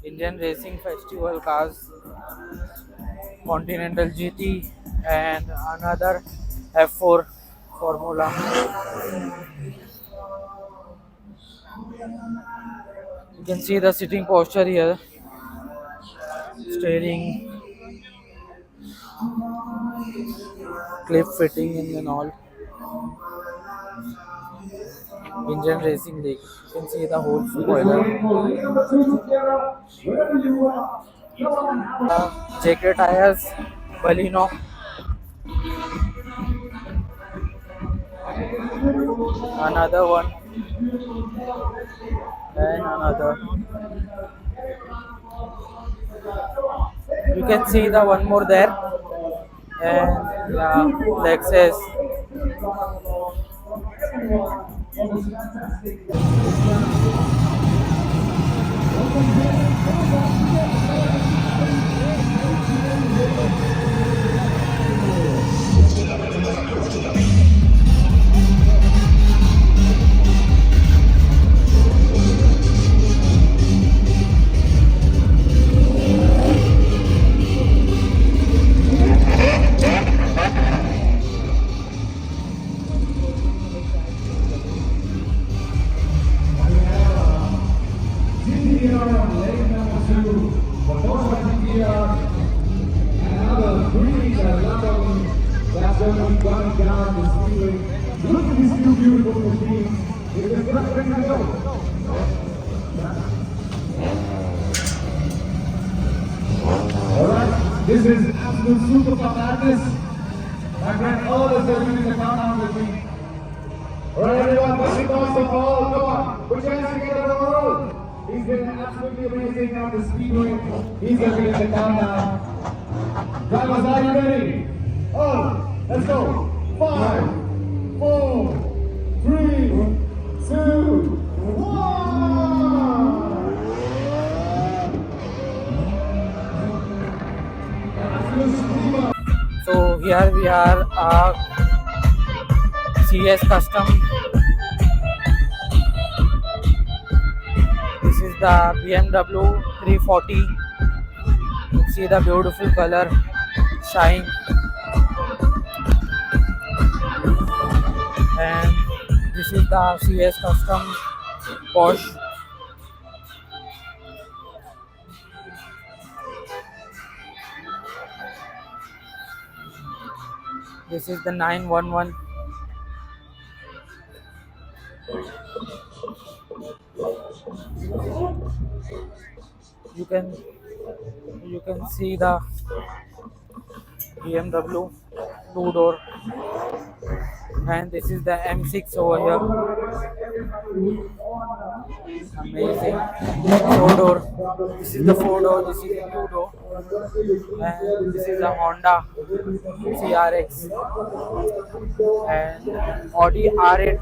Indian Racing Festival cars, Continental GT, and another F4 Formula. You can see the sitting posture here, steering, clip fitting and all. Indian Racing League. You can see the whole spoiler. JK tires, Baleno, another one, and another. You can see the one more there, and yeah, Lexus. This is absolute Supercar madness. My friend, all of us are doing the countdown with me. Alright everyone, let's take off the ball. Come on, put your hands together for Raul. He's been absolutely amazing on the speedway. He's going to be in the countdown. Drivers, are you ready? Oh, let's go. 5, 4, 3, 2, 1. So here we are, CS Custom. This is the BMW 340. You can see the beautiful color, shine, and this is the CS Custom Porsche. This is the 911. You can see the BMW 2-door, and this is the M6 over here. Amazing 4-door. This is the 4-door. This is the 2-door, and this is a Honda CRX and Audi R8.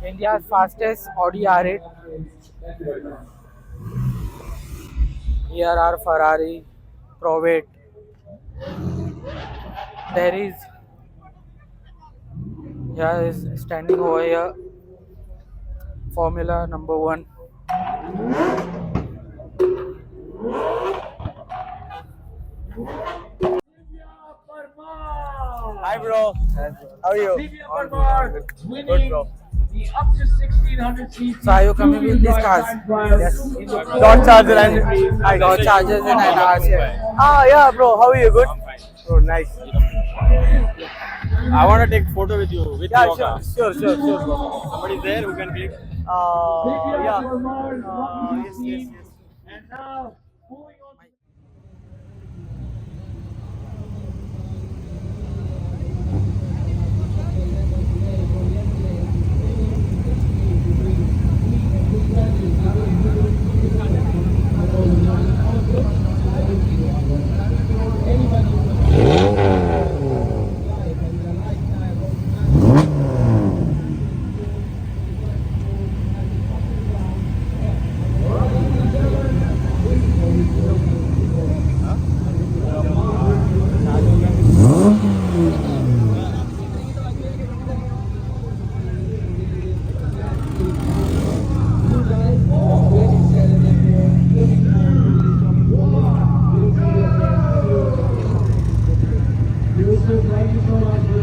India's fastest Audi R8. Here are Ferrari, Corvette. There is standing over here Formula number 1. Hi bro, how are you? Good bro. The up to 1600 cc. So are you coming with these cars? Yes. Dodge Charger and I got charges and NRs here. yeah bro, how are you? Good? I'm fine. Oh nice. I want to take photo with you with Yeah, your sure, car. sure, bro. Somebody there who can click. Yeah. Yes. And now, moving on. Mr. Right